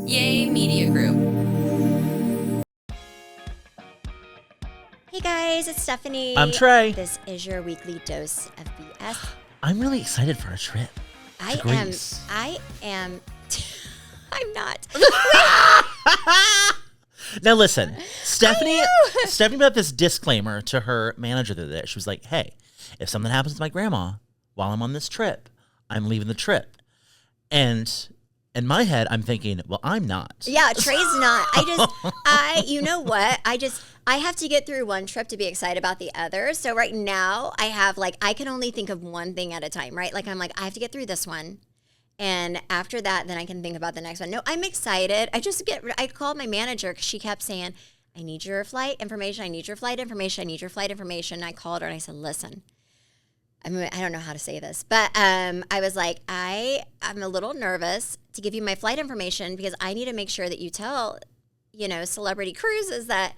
Yay Media Group. Hey guys, it's Stephanie. I'm Trey. This is your weekly dose of BS. I'm really excited for our trip to Greece. I'm not. Now listen, Stephanie put up this disclaimer to her manager the other day. She was like, hey, if something happens to my grandma while I'm on this trip, I'm leaving the trip. And in my head, I'm thinking, well, I'm not. Yeah, Trey's not. You know what? I have to get through one trip to be excited about the other. So right now I can only think of one thing at a time, right? Like I'm like, I have to get through this one. And after that, then I can think about the next one. No, I'm excited. I called my manager because she kept saying, I need your flight information. I need your flight information. I need your flight information. And I called her and I said, listen, I don't know how to say this, but I was like, I'm a little nervous to give you my flight information because I need to make sure that you tell, Celebrity Cruises that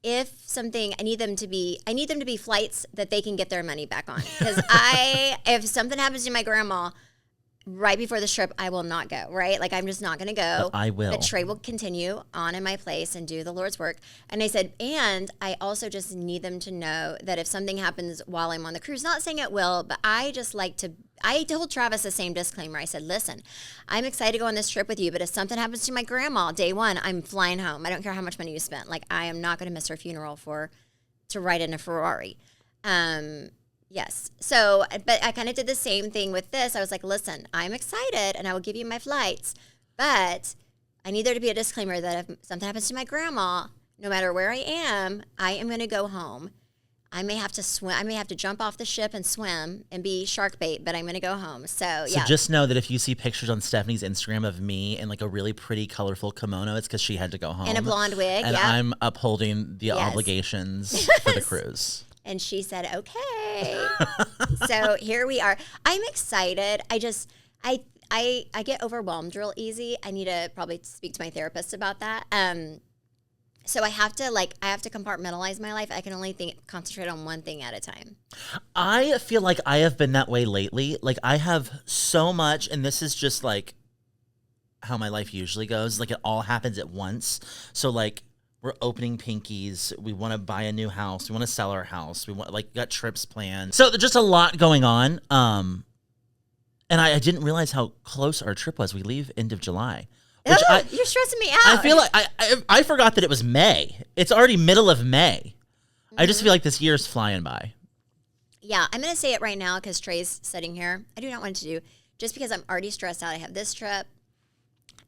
if something, I need them to be flights that they can get their money back on. Because if something happens to my grandma right before the trip, I will not go, right? Like, I'm just not going to go. But I will. But Trey will continue on in my place and do the Lord's work. And I said, and I also just need them to know that if something happens while I'm on the cruise, not saying it will, but I told Travis the same disclaimer. I said, listen, I'm excited to go on this trip with you, but if something happens to my grandma, day one, I'm flying home. I don't care how much money you spent. Like, I am not going to miss her funeral to ride in a Ferrari. Yes. So, but I kind of did the same thing with this. I was like, listen, I'm excited and I will give you my flights, but I need there to be a disclaimer that if something happens to my grandma, no matter where I am going to go home. I may have to swim. I may have to jump off the ship and swim and be shark bait, but I'm going to go home. So just know that if you see pictures on Stephanie's Instagram of me in like a really pretty, colorful kimono, it's because she had to go home. And a blonde wig. And I'm upholding the obligations for the cruise. And she said, okay. So here we are. I'm excited. I get overwhelmed real easy. I need to probably speak to my therapist about that. So I have to compartmentalize my life. I can only concentrate on one thing at a time. I feel like I have been that way lately. Like I have so much, and this is just like how my life usually goes. Like it all happens at once. So like, we're opening pinkies. We want to buy a new house. We want to sell our house. We got trips planned. So there's just a lot going on. And I didn't realize how close our trip was. We leave end of July. You're stressing me out. I feel like I forgot that it was May. It's already middle of May. Mm-hmm. I just feel like this year's flying by. Yeah, I'm going to say it right now because Trey's sitting here. I do not want to do, just because I'm already stressed out. I have this trip.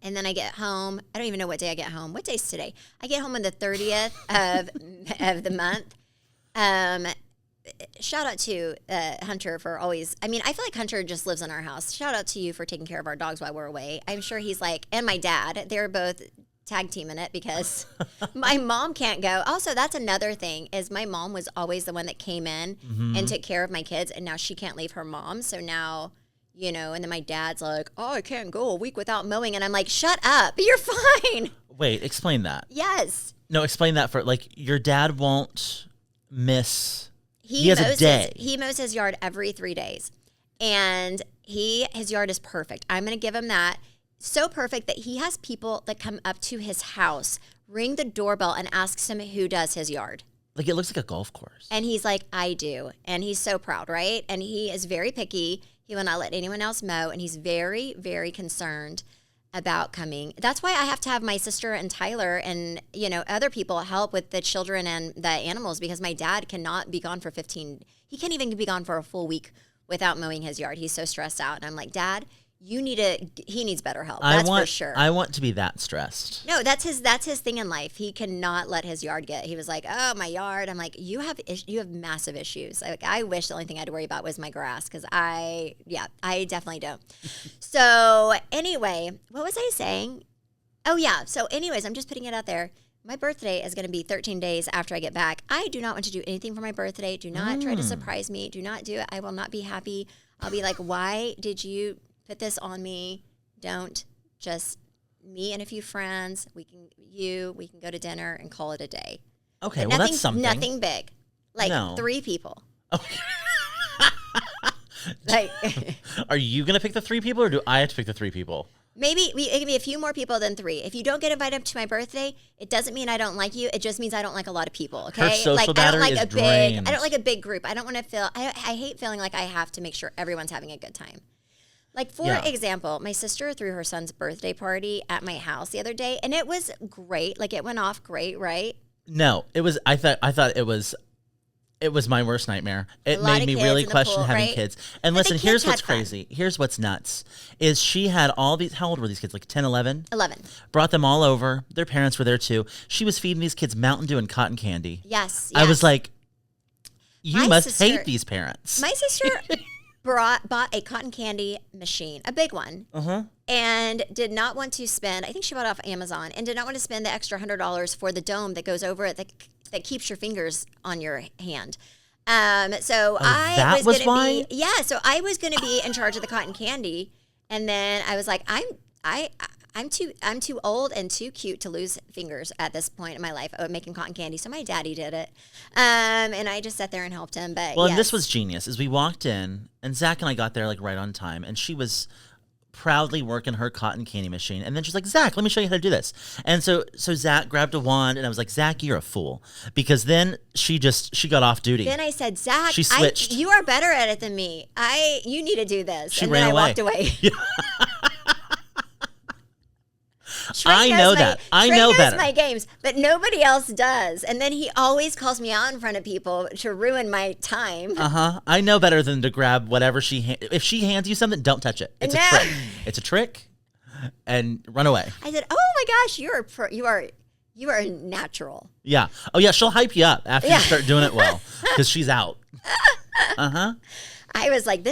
And then I get home. I don't even know what day I get home. What day's today? I get home on the 30th of the month. Shout out to Hunter for always. I mean, I feel like Hunter just lives in our house. Shout out to you for taking care of our dogs while we're away. I'm sure he's like, and my dad. They're both tag teaming it because my mom can't go. Also, that's another thing is my mom was always the one that came in and took care of my kids, and now she can't leave her mom. So now. And then my dad's like, oh, I can't go a week without mowing. And I'm like, shut up. You're fine. Wait, explain that. Yes. No, explain that for, like, your dad won't miss. He has a day. He mows his yard every 3 days. And his yard is perfect. I'm going to give him that. So perfect that he has people that come up to his house, ring the doorbell, and asks him who does his yard. Like, it looks like a golf course. And he's like, I do. And he's so proud, right? And he is very picky. He will not let anyone else mow, and he's very, very concerned about coming. That's why I have to have my sister and Tyler and, other people help with the children and the animals because my dad cannot be gone for he can't even be gone for a full week without mowing his yard. He's so stressed out. And I'm like, Dad, he needs better help. That's for sure. I want to be that stressed. No, that's his thing in life. He cannot let his yard get. He was like, "Oh, my yard." I'm like, "You have massive issues." Like, I wish the only thing I had to worry about was my grass because I definitely don't. So anyway, what was I saying? Oh yeah. So anyways, I'm just putting it out there. My birthday is going to be 13 days after I get back. I do not want to do anything for my birthday. Do not try to surprise me. Do not do it. I will not be happy. I'll be like, "Why did you put this on me?" Don't. Just me and a few friends. We can go to dinner and call it a day. Okay, but well that's something. Nothing big. Like 3 people. Okay. Like, are you gonna pick the 3 people, or do I have to pick the 3 people? Maybe it can be a few more people than 3. If you don't get invited to my birthday, it doesn't mean I don't like you. It just means I don't like a lot of people. Okay, Her social I don't battery like is a big. drained. I don't like a big group. I don't want to feel. I hate feeling like I have to make sure everyone's having a good time. Like, for example, my sister threw her son's birthday party at my house the other day, and it was great. Like, it went off great, right? No, it was. I thought it was. It was my worst nightmare. It made me really question having kids. And But listen, the here's kids what's had fun. crazy. Here's what's nuts. Is she had all these, how old were these kids? Like 10, 11? 11. Brought them all over. Their parents were there too. She was feeding these kids Mountain Dew and cotton candy. Yes. I was like, you My must sister- hate these parents. My sister bought a cotton candy machine, a big one, and did not want to spend. I think she bought it off Amazon and did not want to spend the extra $100 for the dome that goes over it that keeps your fingers on your hand. So that I was gonna why? be so I was going to be in charge of the cotton candy, and then I was like, I'm too old and too cute to lose fingers at this point in my life making cotton candy. So my daddy did it, and I just sat there and helped him. But Well, and this was genius. As we walked in, and Zach and I got there like right on time, and she was proudly working her cotton candy machine. And then she's like, Zach, let me show you how to do this. And so Zach grabbed a wand, and I was like, Zach, you're a fool. Because then she got off duty. Then I said, Zach, She switched. you are better at it than me. You need to do this. She and ran then away. I walked away. Trey I knows know my- that. I Trey know knows better. my games, but nobody else does. And then he always calls me out in front of people to ruin my time. I know better than to grab whatever if she hands you something, don't touch it. It's No. a trick. It's a trick, and run away. I said, "Oh my gosh, you are natural." Yeah. Oh yeah, she'll hype you up after Yeah. you start doing it well, because she's out. I was like,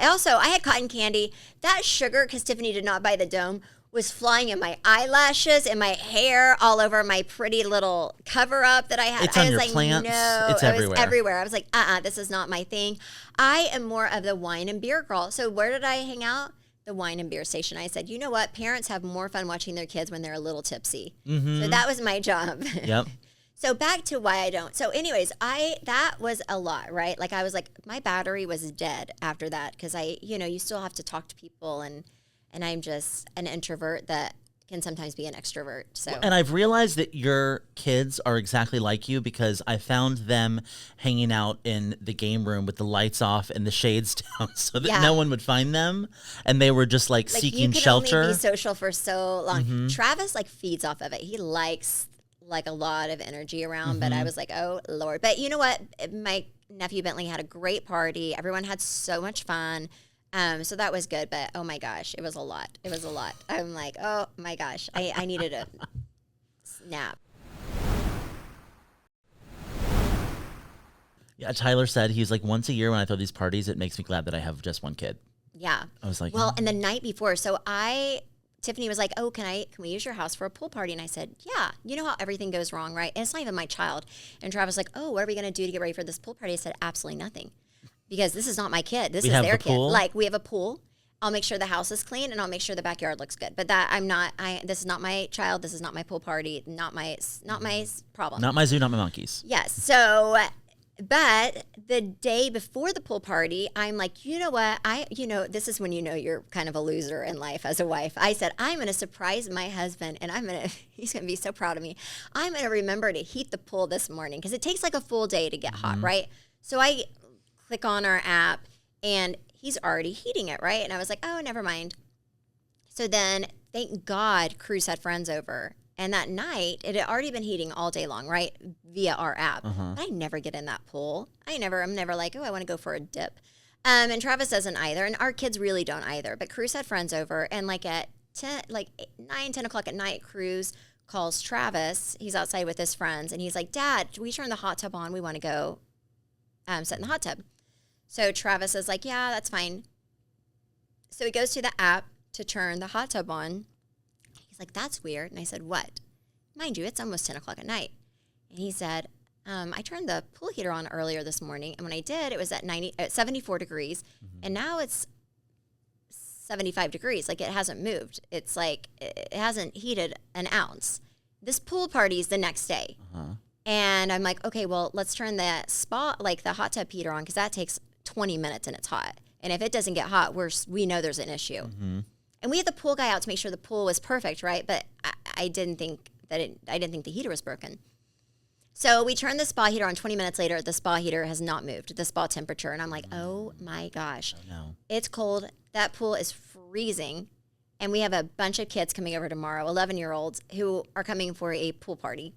also, I had cotton candy. That sugar, because Tiffany did not buy the dome, was flying in my eyelashes and my hair, all over my pretty little cover up that I had. It's I on was your like, plants. no, It's it everywhere. was everywhere. I was like, this is not my thing. I am more of the wine and beer girl. So where did I hang out? The wine and beer station. I said, you know what? Parents have more fun watching their kids when they're a little tipsy. So that was my job. Yep. So back to why I don't. So anyways, that was a lot, right? Like I was like, my battery was dead after that because you still have to talk to people and I'm just an introvert that can sometimes be an extrovert. So And I've realized that your kids are exactly like you because I found them hanging out in the game room with the lights off and the shades down so that no one would find them. And they were just like seeking you can shelter. only be social for so long. Travis feeds off of it. He likes a lot of energy around, but I was like, oh Lord. But you know what? My nephew Bentley had a great party. Everyone had so much fun. So that was good, but oh my gosh, it was a lot. It was a lot. I'm like, oh my gosh, I needed a nap. Yeah, Tyler said he's like, once a year when I throw these parties, it makes me glad that I have just one kid. Yeah. I was like, well, and the night before, Tiffany was like, oh, can we use your house for a pool party? And I said, yeah. You know how everything goes wrong, right? And it's not even my child. And Travis was like, oh, what are we going to do to get ready for this pool party? I said, absolutely nothing. Because this is not my kid. This is their kid. Pool? Like, we have a pool. I'll make sure the house is clean and I'll make sure the backyard looks good. But this is not my child. This is not my pool party. Not my problem. not my zoo, not my monkeys. Yes. So, but the day before the pool party, I'm like, you know what? This is when you're kind of a loser in life as a wife. I said, I'm going to surprise my husband and he's going to be so proud of me. I'm going to remember to heat the pool this morning because it takes like a full day to get hot, right? So I click on our app and he's already heating it, right? And I was like, oh, never mind. So then, thank God, Cruz had friends over. And that night, it had already been heating all day long, right, via our app. But I never get in that pool. I'm never like, oh, I want to go for a dip. And Travis doesn't either, and our kids really don't either. But Cruz had friends over, and like at 9, 10 o'clock at night, Cruz calls Travis. He's outside with his friends, and he's like, Dad, we turn the hot tub on. We want to go sit in the hot tub. So Travis is like, yeah, that's fine. So he goes to the app to turn the hot tub on. He's like, that's weird. And I said, what? Mind you, it's almost 10 o'clock at night. And he said, I turned the pool heater on earlier this morning. And when I did, it was at 74 degrees. And now it's 75 degrees. Like, it hasn't moved. It's like, it hasn't heated an ounce. This pool party's the next day. And I'm like, okay, well, let's turn the the hot tub heater on because that takes 20 minutes and it's hot. And if it doesn't get hot, we know there's an issue. And we had the pool guy out to make sure the pool was perfect, right? But I didn't think the heater was broken. So we turned the spa heater on. 20 minutes later, the spa heater has not moved, the spa temperature. And I'm like, oh my gosh, no. It's cold. That pool is freezing. And we have a bunch of kids coming over tomorrow, 11-year-olds, who are coming for a pool party.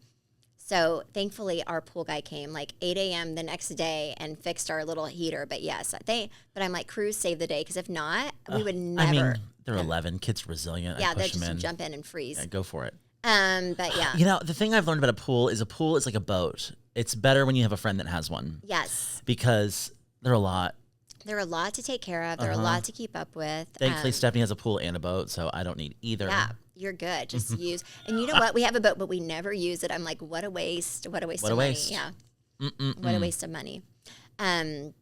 So thankfully, our pool guy came like 8 a.m. the next day and fixed our little heater. But yes, but I'm like, crews save the day, because if not, we would never. I mean, they're 11. Kids resilient. Yeah, I they'll push them just in. jump in and freeze. Yeah, go for it. But yeah. You know, the thing I've learned about a pool is like a boat. It's better when you have a friend that has one. Yes. Because they're a lot. They're a lot to take care of. They're a lot to keep up with. Thankfully, Stephanie has a pool and a boat, so I don't need either. Yeah, you're good. Just use. And you know what? We have a boat, but we never use it. I'm like, what a waste. What a waste of money. Yeah. What a waste of money. So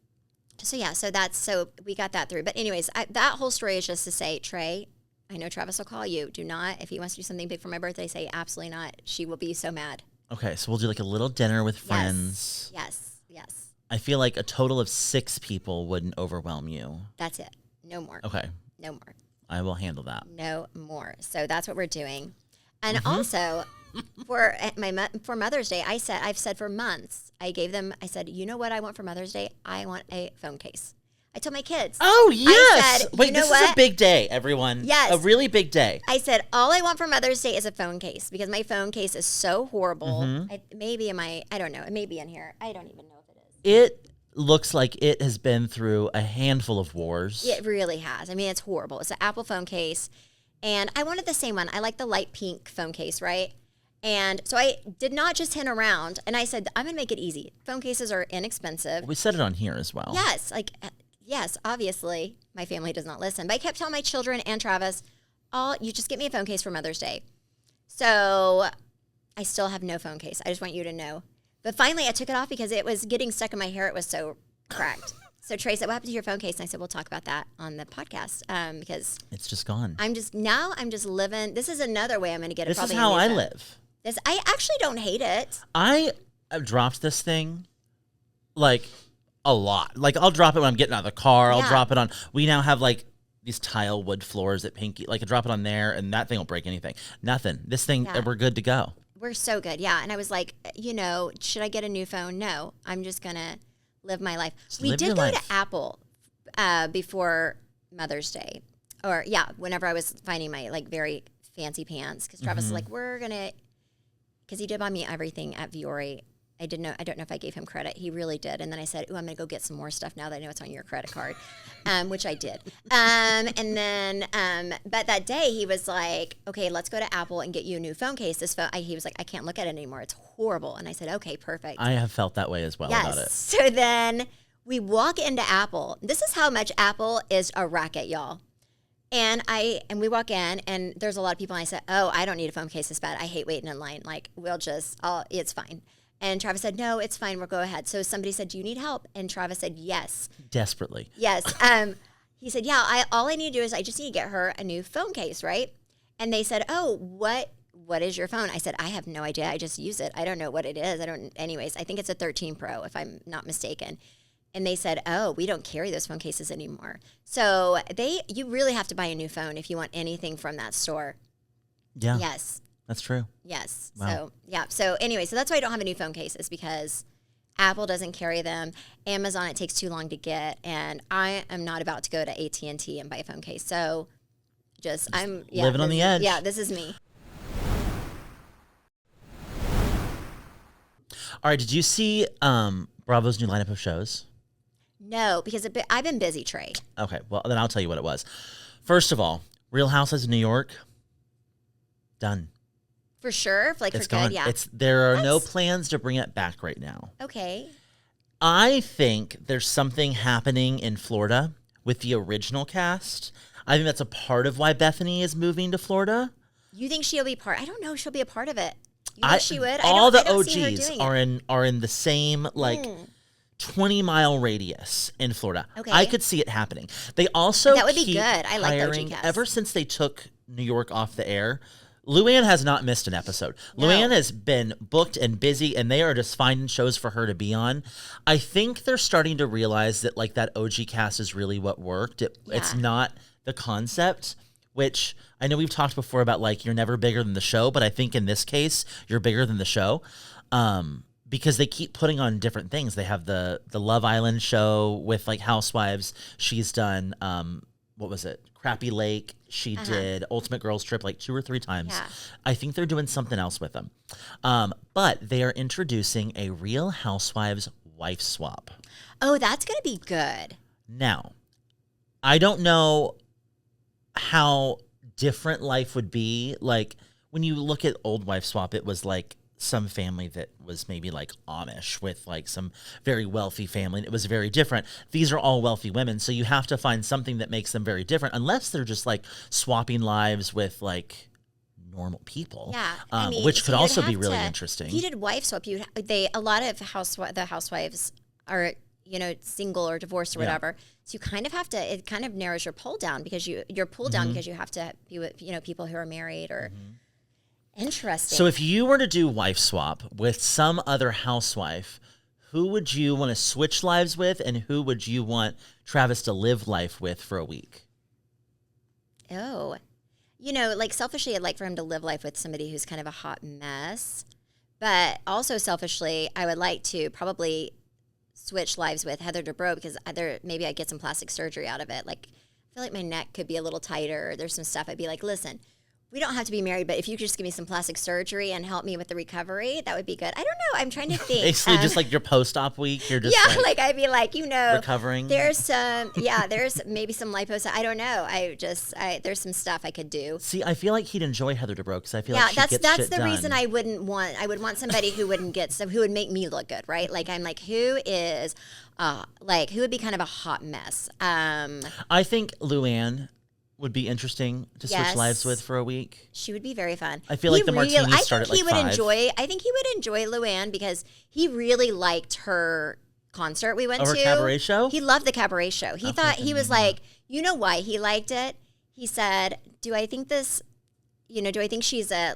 we got that through. But anyways, that whole story is just to say, Trey, I know Travis will call you. Do not, if he wants to do something big for my birthday, say absolutely not. She will be so mad. Okay, so we'll do like a little dinner with friends. Yes. I feel like a total of 6 people wouldn't overwhelm you. That's it. No more. Okay. No more. I will handle that. No more. So that's what we're doing. And also, for Mother's Day, I've said for months, I said, you know what I want for Mother's Day? I want a phone case. I told my kids. Oh, yes. Said, wait, this is a big day, everyone. Yes. A really big day. I said, all I want for Mother's Day is a phone case, because my phone case is so horrible. I don't know. It may be in here. I don't even know if it is. It looks like it has been through a handful of wars. It really has. I mean, it's horrible. It's an Apple phone case. And I wanted the same one. I like the light pink phone case, right? And so I did not just hint around. And I said, I'm going to make it easy. Phone cases are inexpensive. We said it on here as well. Yes, obviously, my family does not listen. But I kept telling my children and Travis, you just get me a phone case for Mother's Day. So I still have no phone case. I just want you to know. But finally, I took it off because it was getting stuck in my hair. It was so cracked. So Trey said, what happened to your phone case? And I said, we'll talk about that on the podcast, because it's just gone. I'm just living. This is another way I'm going to get it. This is how I live. I actually don't hate it. I have dropped this thing like a lot. Like, I'll drop it when I'm getting out of the car. I'll drop it on. We now have like these tile wood floors at Pinky. Like, I drop it on there, and that thing will break anything. Nothing. This thing, we're good to go. We're so good. Yeah. And I was like, should I get a new phone? No. I'm just going to live my life. We did go to Apple before Mother's Day. Or, whenever I was finding my, like, very fancy pants. Because Travis was like, because he did buy me everything at Viore. I don't know if I gave him credit. He really did. And then I said, I'm going to go get some more stuff now that I know it's on your credit card, which I did. But that day he was like, okay, let's go to Apple and get you a new phone case. This phone, he was like, I can't look at it anymore. It's horrible. And I said, okay, perfect. I have felt that way as well about it. So then we walk into Apple. This is how much Apple is a racket, y'all. And we walk in, and there's a lot of people, and I said, oh, I don't need a phone case this bad. I hate waiting in line. Like, it's fine. And Travis said, no, it's fine. We'll go ahead. So somebody said, do you need help? And Travis said, yes. Desperately. Yes. He said, all I need to do is I just need to get her a new phone case, right? And they said, oh, what is your phone? I said, I have no idea. I just use it. I don't know what it is. Anyways, I think it's a 13 Pro, if I'm not mistaken. And they said, oh, we don't carry those phone cases anymore. So you really have to buy a new phone if you want anything from that store. Yeah. Yes. That's true. Yes. Wow. So anyway, so that's why I don't have a new phone case, is because Apple doesn't carry them. Amazon, it takes too long to get. And I am not about to go to AT&T and buy a phone case. So I'm living on the edge. Yeah, this is me. All right. Did you see Bravo's new lineup of shows? No, because I've been busy, Trey. Okay. Well, then I'll tell you what it was. First of all, Real Housewives of New York, done. For sure? It's for gone. good, yeah. There are no plans to bring it back right now. Okay. I think there's something happening in Florida with the original cast. I think that's a part of why Bethany is moving to Florida. You think she'll be part? I don't know if she'll be a part of it. You think she would? All the OGs are in the same 20-mile radius in Florida. Okay. I could see it happening. They also that would be good. I like the OG cast. Ever since they took New York off the air, Luann has not missed an episode. No. Luann has been booked and busy, and they are just finding shows for her to be on. I think they're starting to realize that that OG cast is really what worked. It's not the concept, which I know we've talked before about like you're never bigger than the show, but I think in this case you're bigger than the show. Because they keep putting on different things. They have the Love Island show with like Housewives. She's done what was it? Crappy Lake. She did Ultimate Girls Trip like 2 or 3 times. Yeah. I think they're doing something else with them. But they are introducing a Real Housewives wife swap. Oh, that's going to be good. Now, I don't know how different life would be. Like when you look at old wife swap, it was like some family that was maybe like Amish with like some very wealthy family. And it was very different. These are all wealthy women. So you have to find something that makes them very different, unless they're just like swapping lives with like normal people. Yeah. I mean, which so could you'd also be have really to- interesting. If you did wife swap, a lot of the housewives are, single or divorced or Yeah. whatever. So you kind of have to, it kind of narrows your pull down because your pull down because you have to be with, people who are married or interesting. So if you were to do wife swap with some other housewife, who would you want to switch lives with, and who would you want Travis to live life with for a week? Oh, like selfishly, I'd like for him to live life with somebody who's kind of a hot mess. But also selfishly, I would like to probably switch lives with Heather Dubrow because maybe I'd get some plastic surgery out of it. Like, I feel like my neck could be a little tighter. There's some stuff I'd be like, listen, we don't have to be married, but if you could just give me some plastic surgery and help me with the recovery, that would be good. I don't know. I'm trying to think. Basically, just like your post-op week, you're just like I'd be like, recovering. There's some, there's maybe some lipos. I don't know. There's some stuff I could do. See, I feel like he'd enjoy Heather Dubrow because I feel like she that's gets that's shit the done. reason I would want somebody who who would make me look good, right? Like I'm like, who is, who would be kind of a hot mess? I think Luann would be interesting to switch lives with for a week. She would be very fun. I feel like the martinis start at like 5. I think he would enjoy Luann because he really liked her concert we went to. Her cabaret show? He loved the cabaret show. He thought, he was like, you know why he liked it? He said, do I think she's a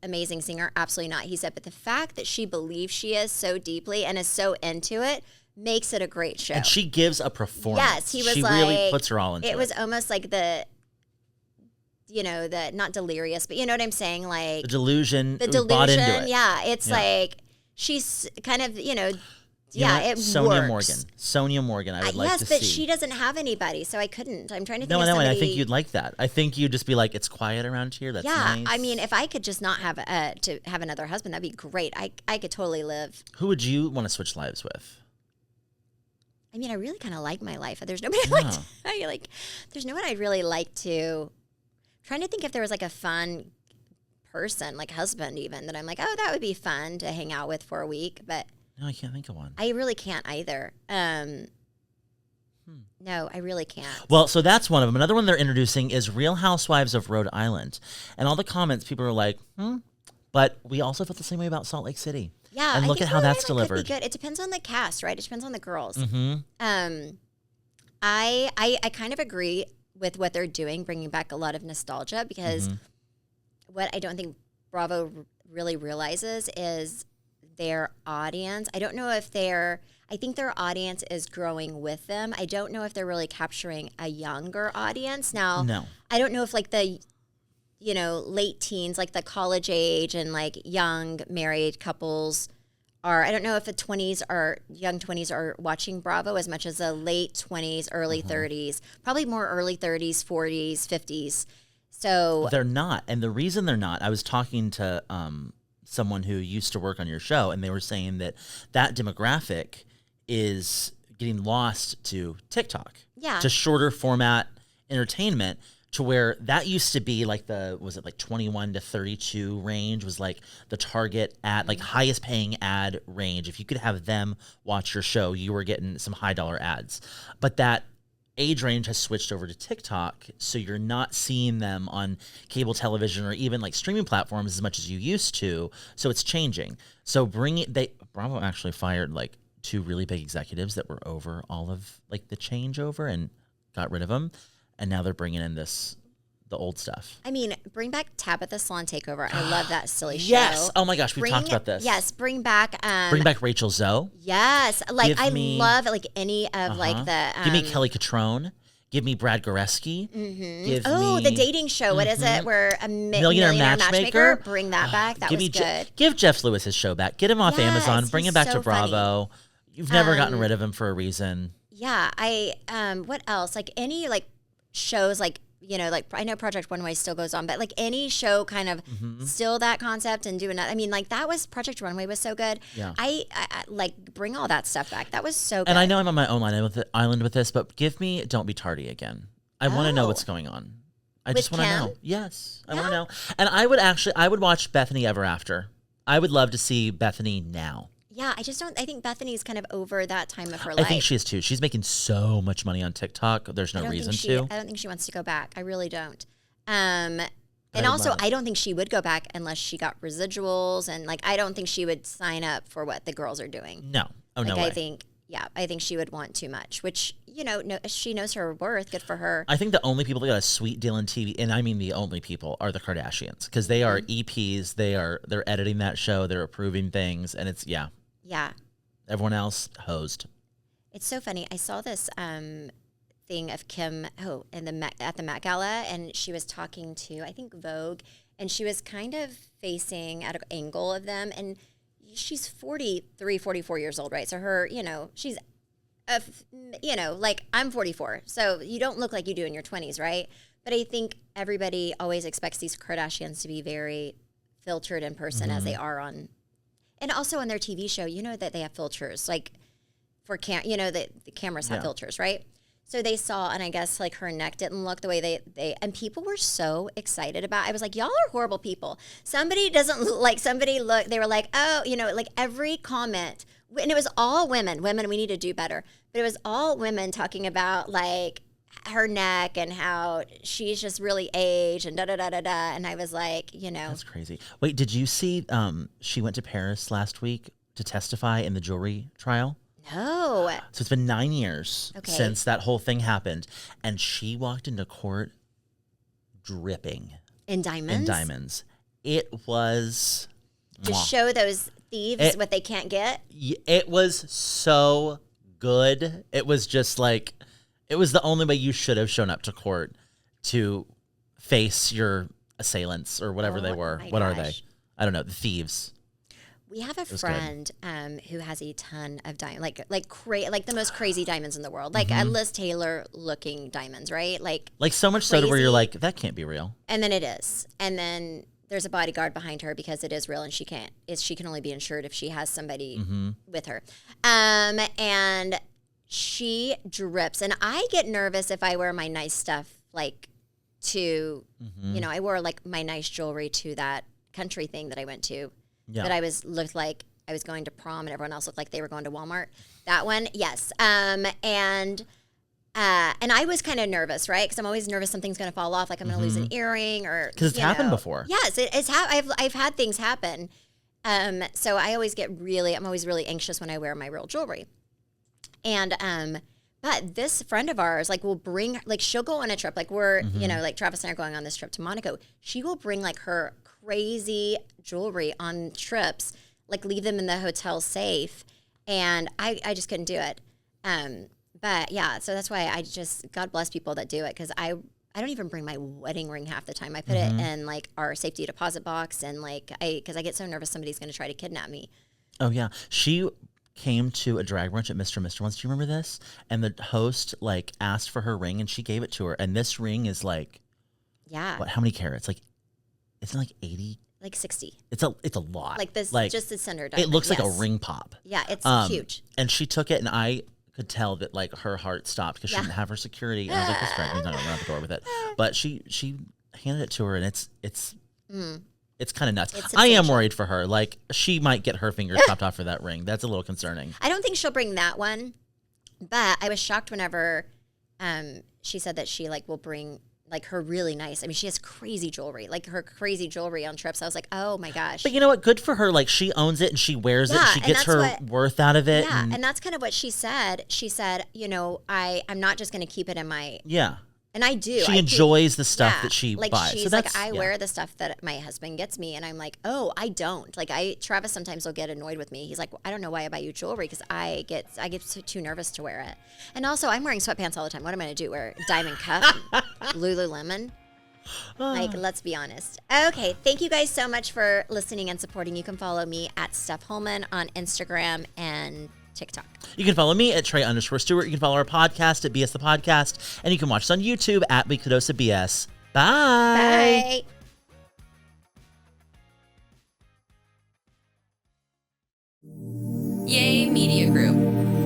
amazing singer? Absolutely not. He said, but the fact that she believes she is so deeply and is so into it makes it a great show. And she gives a performance. Yes, he was she really puts her all into it. It was almost like the not delirious, but you know what I'm saying? Like the delusion. The delusion, bought into it. yeah. It's like she's kind of, it Sonia works. Morgan, I would like to see. Yes, but she doesn't have anybody, so I couldn't. I'm trying to think No, of somebody. and I think you'd like that. I think you'd just be like, it's quiet around here. That's nice. I mean, if I could just not have to have another husband, that'd be great. I could totally live. Who would you want to switch lives with? I mean, I really kind of like my life. There's nobody there's no one I'd really like to. I'm trying to think if there was like a fun person, like husband even, that I'm like, oh, that would be fun to hang out with for a week. But no, I can't think of one. I really can't either. No, I really can't. Well, so that's one of them. Another one they're introducing is Real Housewives of Rhode Island. And all the comments, people are like, But we also felt the same way about Salt Lake City. Yeah, and look at how that's delivered. Could be good. It depends on the cast, right? It depends on the girls. Mm-hmm. I kind of agree with what they're doing, bringing back a lot of nostalgia because what I don't think Bravo really realizes is their audience. I don't know if I think their audience is growing with them. I don't know if they're really capturing a younger audience. Now, No. I don't know if like the late teens, like the college age and like young married couples I don't know if the young 20s are watching Bravo as much as the late 20s, early 30s, probably more early 30s, 40s, 50s. So they're not. And the reason they're not, I was talking to someone who used to work on your show, and they were saying that demographic is getting lost to TikTok. Yeah. To shorter format entertainment, to where that used to be like 21 to 32 range was like the target ad, like highest paying ad range. If you could have them watch your show, you were getting some high dollar ads. But that age range has switched over to TikTok, so you're not seeing them on cable television or even like streaming platforms as much as you used to. So it's changing. So Bravo actually fired like 2 really big executives that were over all of like the changeover and got rid of them. And now they're bringing in the old stuff. I mean, bring back Tabitha Salon Takeover. I love that silly show. Yes. Oh my gosh, we've talked about this. Yes, bring back Rachel Zoe. Yes. Like love like any of like the Give me Kelly Catrone. Give me Brad Goreski. Give Oh, me the dating show. What is it? Where a Millionaire Matchmaker. Matchmaker. Bring that back. That was good. Give Jeff Lewis his show back. Get him off Amazon. Bring he's him back so to Bravo. You've never gotten rid of him for a reason. Yeah, what else? Like any like shows, like like I know Project Runway still goes on, but like any show kind of still that concept and doing that. I mean, like that was Project Runway was so good. Yeah, I like bring all that stuff back. That was so good. And I know I'm on my own island with this, but give me Don't Be Tardy again. I want to know what's going on. I just want to know. Yes, I want to know. And I would watch Bethany Ever After. I would love to see Bethany now. Yeah, I think Bethany's kind of over that time of her life. I think she is too. She's making so much money on TikTok. There's no reason to. I don't think she wants to go back. I really don't. And also, I don't think she would go back unless she got residuals. And like, I don't think she would sign up for what the girls are doing. No. Oh, no way. I think she would want too much, which, she knows her worth. Good for her. I think the only people that got a sweet deal in TV, and I mean the only people, are the Kardashians. Because they are EPs. They're editing that show. They're approving things. And it's, Yeah. Everyone else hosed. It's so funny. I saw this thing of Kim at the Met Gala, and she was talking to, I think, Vogue, and she was kind of facing at an angle of them, and she's 43, 44 years old, right? So her, she's, like I'm 44, so you don't look like you do in your 20s, right? But I think everybody always expects these Kardashians to be very filtered in person as they are on. And also on their TV show, that they have filters, like for the cameras have filters, right? So they saw, and I guess like her neck didn't look the way they and people were so excited about it. I was like, y'all are horrible people. Somebody doesn't look like somebody look. They were like, oh, like every comment, and it was all women. Women, we need to do better. But it was all women talking about like her neck and how she's just really aged and da-da-da-da-da. And I was like, That's crazy. Wait, did you see she went to Paris last week to testify in the jewelry trial? No. So it's been 9 years since that whole thing happened. And she walked into court dripping. In diamonds? It was... To show those thieves what they can't get? It was so good. It was just like... It was the only way you should have shown up to court to face your assailants or whatever they were. What are they? I don't know. The thieves. We have a friend who has a ton of diamonds, like the most crazy diamonds in the world, like Liz Taylor looking diamonds, right? Like so much so to where you're like, that can't be real. And then it is. And then there's a bodyguard behind her because it is real, and she can only be insured if she has somebody with her. And she drips, and I get nervous if I wear my nice stuff, like to, I wore like my nice jewelry to that country thing that I went to, that I looked like I was going to prom, and everyone else looked like they were going to Walmart. That one, yes. And I was kind of nervous, right? Because I'm always nervous something's going to fall off, like I'm going to lose an earring, or because it's happened before. Yes, I've had things happen. So I'm always really anxious when I wear my real jewelry. And but this friend of ours, like, will bring, like, she'll go on a trip, like we're, like Travis and I are going on this trip to Monaco. She will bring like her crazy jewelry on trips, like leave them in the hotel safe, and I just couldn't do it. But yeah, so that's why God bless people that do it, because I don't even bring my wedding ring half the time. I put it in like our safety deposit box, and like because I get so nervous somebody's going to try to kidnap me. Oh yeah, she came to a drag brunch at Mr. Mr. once. Do you remember this? And the host like asked for her ring, and she gave it to her. And this ring is like, how many carats? Like, isn't it like 80? Like 60. It's a lot. Like this, like, just the center diamond. It looks like a ring pop. Yeah, it's huge. And she took it, and I could tell that like her heart stopped because she didn't have her security. And I was like, "This friend, he's not going to run out the door with it." But she handed it to her, and it's kind of nuts. I am worried for her. Like, she might get her fingers chopped off for that ring. That's a little concerning. I don't think she'll bring that one, but I was shocked whenever she said that she like will bring like her really nice. I mean, she has crazy jewelry, like her crazy jewelry on trips. I was like, oh my gosh. But you know what? Good for her. Like, she owns it and she wears it. And she gets her worth out of it. Yeah, and that's kind of what she said. She said, I'm not just going to keep it in my And I do. She enjoys the stuff that she like buys. she's So like, I wear the stuff that my husband gets me, and I'm like, oh, I don't. Like Travis sometimes will get annoyed with me. He's like, I don't know why I buy you jewelry because I get too nervous to wear it. And also, I'm wearing sweatpants all the time. What am I gonna do? Wear diamond cuff, Lululemon? Like, let's be honest. Okay, thank you guys so much for listening and supporting. You can follow me at Steph Hollman on Instagram and TikTok. You can follow me at Trey_Stewart. You can follow our podcast at BS the Podcast. And you can watch us on YouTube at Weekdosa BS. Bye. Bye. Yay Media Group.